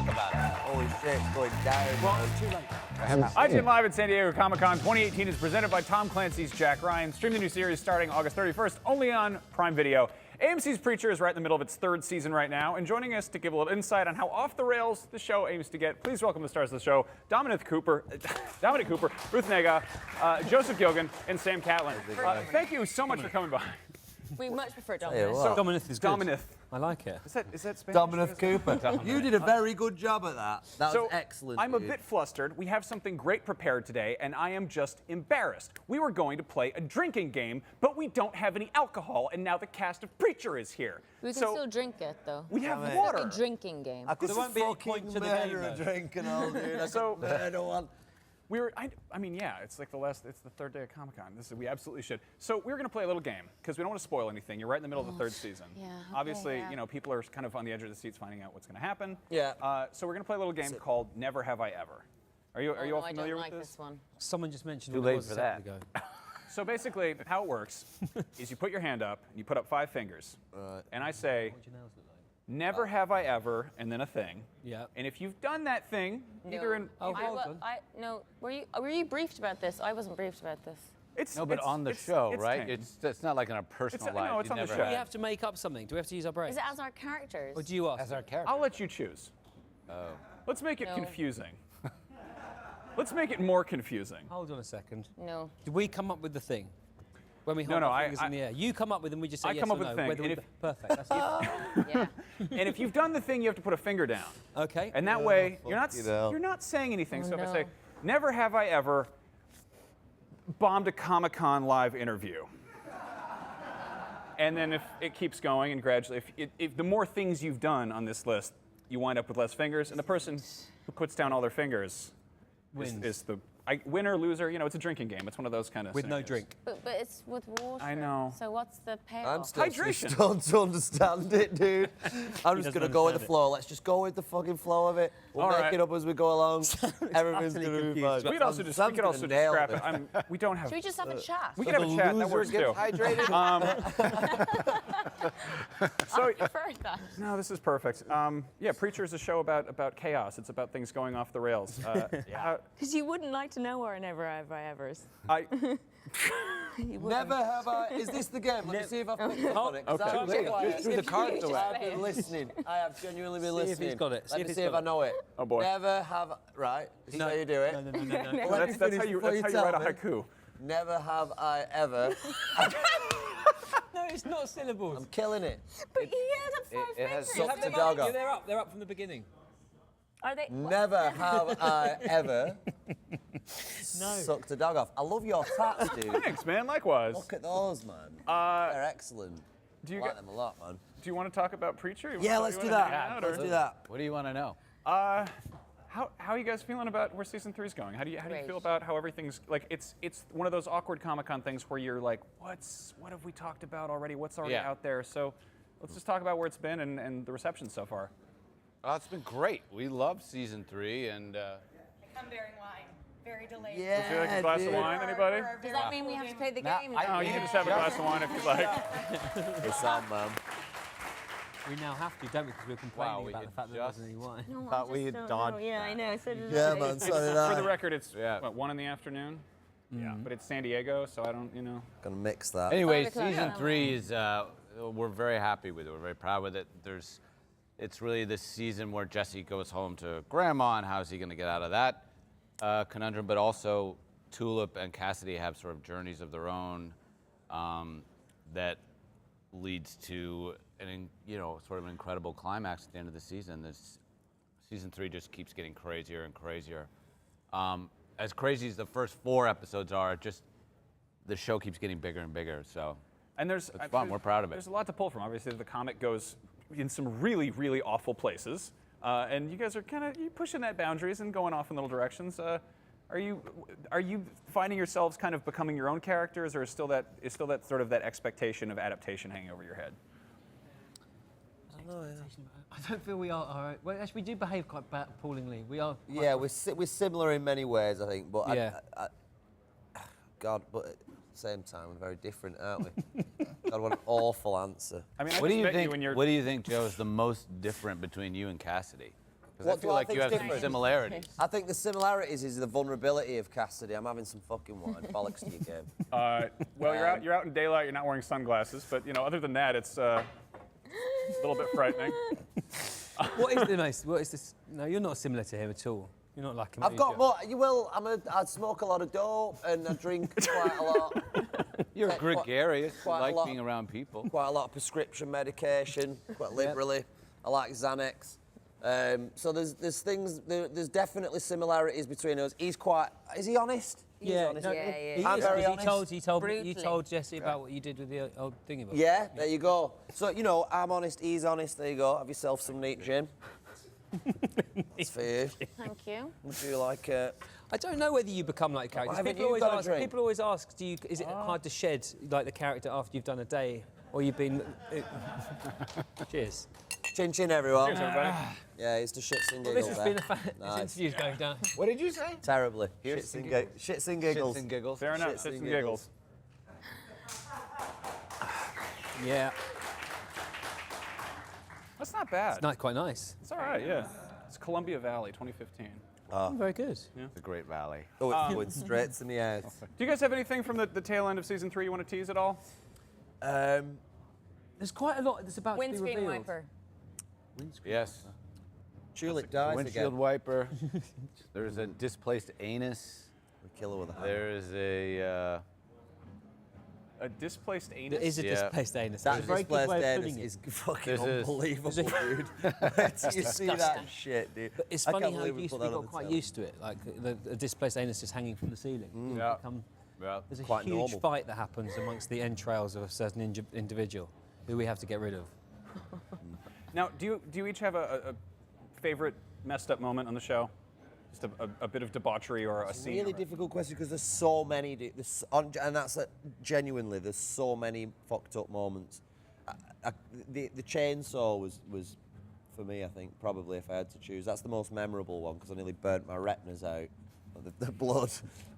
talk about it. Holy shit, it's going down. Well, too late. IGN Live at San Diego Comic-Con 2018 is presented by Tom Clancy's Jack Ryan. Stream the new series starting August 31st, only on Prime Video. AMC's Preacher is right in the middle of its third season right now, and joining us to give a little insight on how off the rails the show aims to get, please welcome the stars of the show, Dominic Cooper, Ruth Nega, Joseph Gilgan, and Sam Catlin. Thank you so much for coming by. We much prefer Dominic. So, Dominith is good. Dominith. I like it. Is that Spanish? Dominic Cooper. You did a very good job at that. That was excellent. I'm a dude. bit flustered. We have something great prepared today, and I am just embarrassed. We were going to play a drinking game, but we don't have any alcohol, and now the cast of Preacher is here. We can still drink it, though. We have It's water. a drinking game. I could There won't be any fucking point to the murder game, a though. drink and all, dude. So- murder one. I mean, yeah, it's like it's the third day of Comic-Con. We absolutely should. So we're gonna play a little game, because we don't want to spoil anything. You're right in the middle of the third season. Yeah, okay, Obviously, yeah. you know, people are kind of on the edge of the seats finding out what's gonna happen. Yeah. So we're gonna play a little game called Never Have I Ever. Are you all I familiar don't with like this? this one. Someone just mentioned Too what it late was for a second that. ago. So basically, how it works is you put your hand up, and you put up 5 fingers, and I say, What do your nails look like? never have I ever, and then a thing. Yeah. And if you've done that thing, either in Oh, I, well wa- done. I, no, were you briefed about this? I wasn't briefed about this. it's No, but it's- on the it's- show, it's right? tame. It's not like in our personal life. no, it's You on the never show. Do had- we have to make up something? Do we have to use our brains? Is it as our characters? Or do you ask? As our character. I'll let you choose. Oh. Let's make it No. confusing. Let's make it more confusing. Hold on a second. No. Did we come up with the thing? When we hold No, our I- fingers in the air. You come up with them, we just say I yes come up or with no. the thing, whether and we- Perfect. That's it. Yeah. And if you've done the thing, you have to put a finger down. Okay. And that way, fucking hell. you're not saying anything. Oh, So if I no. say, never have I ever bombed a Comic-Con live interview. And then if it keeps going and gradually, if the more things you've done on this list, you wind up with less fingers, and the person who puts down all their fingers Wins. is the winner, loser. You know, it's a drinking game. It's one of those kind of With no scenarios. drink. But it's with water. I know. So what's the payoff? I'm still Hydration. stunned to understand it, dude. I'm just doesn't gonna go with the understand it. flow. Let's just go with the fucking flow of it. We'll All make right. it up as we go along. Everything's utterly gonna be confused. fine. We could also just nail scrap it. We don't have. Should we just have a chat? We can have a chat. That works too. Hydrated. So I prefer that. no, this is perfect. Yeah, Preacher is a show about chaos. It's about things going off the rails. Because you wouldn't like to know our never have I ever's. I, You wouldn't. Never have I. Is this the game? Let me see if I've picked up on it. 'cause Okay. I've been quiet. Just through the cards away. I've been listening. I have genuinely been See if listening. he's got it. See Let if me he's see if got I it. know it. Oh, boy. Never have. Right. Is this how you do it? No. Well, let that's me how finish you before write tell a me. haiku. Never have I ever. No, it's not syllables. I'm killing it. But he had up 5 it has fingers. sucked a dog off. They're up from the beginning. Are they? Never have I ever sucked a dog off. I love your tats, dude. Thanks, man. Likewise. Look at those, man. They're excellent. Do you I like get- them a lot, man. Do you want to talk about Preacher? You Yeah, wanna- let's you do wanna hang that. out, Let's or- do that. What do you want to know? How are you guys feeling about where season 3 is going? How do you Great. feel about how everything's like? It's one of those awkward Comic-Con things where you're like, what have we talked about already? What's already Yeah. out there? So let's just talk about where it's been and the reception so far. It's been great. We love season 3, and I come bearing wine. Very delayed. Yeah. Would you like a glass of wine, anybody? Does that mean we have to play the Nah, game? No, you can just have a glass of wine if you'd like. It's on, man. We now have to, don't we? Because we were complaining Wow, we about the had fact that there just- wasn't any wine. No, I thought we just had don't dodged know. Yeah, I know. So did Yeah, I. man. So did For the I. record, it's Yeah. what, 1 in the afternoon. Yeah, but it's San Diego, so I don't, Gonna mix that. anyway, 5 o'clock. season 3 is. We're very happy with it. We're very proud with it. It's really this season where Jesse goes home to Grandma, and how's he going to get out of that conundrum? But also, Tulip and Cassidy have sort of journeys of their own that leads to sort of an incredible climax at the end of the season. This season 3 just keeps getting crazier and crazier. As crazy as the first 4 episodes are, just the show keeps getting bigger and bigger. So And there's It's fun. We're proud of it. There's a lot to pull from. Obviously, the comic goes in some really, really awful places, and you guys are kind of pushing that boundaries and going off in little directions. Are you finding yourselves kind of becoming your own characters, or is still that sort of that expectation of adaptation hanging over your head? I don't feel we are. All right. Well, actually, we do behave quite appallingly. We are. Quite Yeah, we're similar in many ways, I think. But Yeah. God, but at the same time, we're very different, aren't we? God, what an awful answer. I mean, I What do just you met think? you when you're. What do you think, Joe, is the most different between you and Cassidy? Because I What do feel I like you think's have some different? similarities. I think the similarities is the vulnerability of Cassidy. I'm having some fucking wine. Bollocks to your game. Well, you're out in daylight. You're not wearing sunglasses, but other than that, it's a little bit frightening. What is the most? What is this? No, you're not similar to him at all. You're not like him. I've got more. You will. I smoke a lot of dope and I drink quite a lot. You're Quite- gregarious. You quite a like lot. being around people. Quite a lot of prescription medication, quite liberally. I like Xanax. So there's things. There's definitely similarities between us. He's quite. Is he honest? He's honest. no, Yeah, he I'm is, very 'cause honest. you Brutally. told Jesse about what you did with the old thingy. About. Yeah, there you go. So I'm honest. He's honest. There you go. Have yourself some neat gin. It's for you. Thank you. Would you like? I don't know whether you become like characters. haven't you got a drink? People always ask, is it hard to shed like the character after you've done a day, or you've been? Cheers. Chin chin, everyone. Cheers, everybody. Yeah, it's the shits and Well, giggles this has there. been a Nice. this interview's going down. What did you say? Terribly. Here's Shits and giggles. Shits and giggles. Fair enough. Shits Shits and and giggles. Yeah, That's not bad. it's not quite nice. It's all right. Yeah. It's Columbia Valley, 2015. Very good. It's a great valley. Oh, it's going straight to the head. Do you guys have anything from the tail end of season 3 you want to tease at all? There's quite a lot that's about to be Windscreen revealed. wiper. Yes. Tulip dies Windshield again. wiper. There's a displaced anus. We kill her with a hammer. There's a. A displaced There anus? is a Yeah. displaced anus. That It's a very good displaced way of anus putting it. is fucking There's a- unbelievable, dude. Where do you see that shit, dude? But it's I funny can't how believe you we used put to that be on got the quite telly. used to it, like the displaced anus just hanging from the ceiling. Yeah. Become- Well, There's a Quite huge normal. fight that happens amongst the entrails of a certain individual who we have to get rid of. Now, do you each have a favorite messed up moment on the show? Just a bit of debauchery or a scene? Really difficult question because there's so many, and that's genuinely there's so many fucked up moments. The chainsaw was for me, I think, probably if I had to choose. That's the most memorable one because I nearly burnt my retinas out. The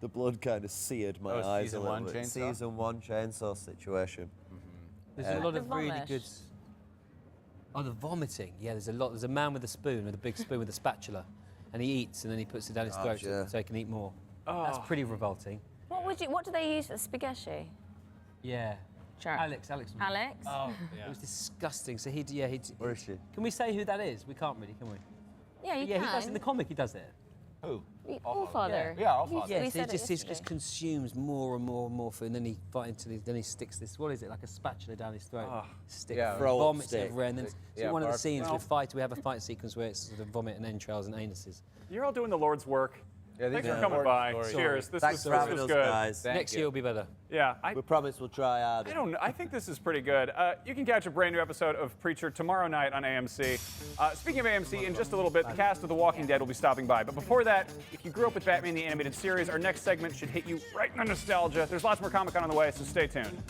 blood kind of seared my eyes a season little one bit. chainsaw? Season 1 chainsaw situation. There's a lot The of really vomit. good. Oh, the vomiting. Yeah, there's a lot. There's a man with a spoon, with a big spoon with a spatula, and he eats and then he puts it down his throat yeah. so he can eat more. That's pretty revolting. What do they use for spaghetti? Yeah. Sure. Alex. Alex? Oh, It was disgusting. So he'd. Where is she? Can we say who that is? We can't really, can we? Yeah, you Yeah, can. he does in the comic. He does it. who? Allfather. Yeah, Allfather. Yeah, We so he said it just yesterday. consumes more and more and more food, and then he then he sticks this. What is it? Like a spatula down his throat. Stick. Yeah, throw up vomits stick. everywhere, and then Yeah, one of the barf. scenes Well- we have a fight sequence where it's sort of vomit and entrails and anuses. You're all doing the Lord's work. Yeah, these Thanks are for coming important by. stories. Cheers. This Thanks for was having us, good. guys. Thank Next you. year will be better. Yeah, We promise we'll try I harder. don't know. I think this is pretty good. You can catch a brand new episode of Preacher tomorrow night on AMC. Speaking of AMC, in just a little bit, the cast of The Walking Dead will be stopping by. But before that, if you grew up with Batman the Animated Series, our next segment should hit you right in the nostalgia. There's lots more Comic-Con on the way, so stay tuned.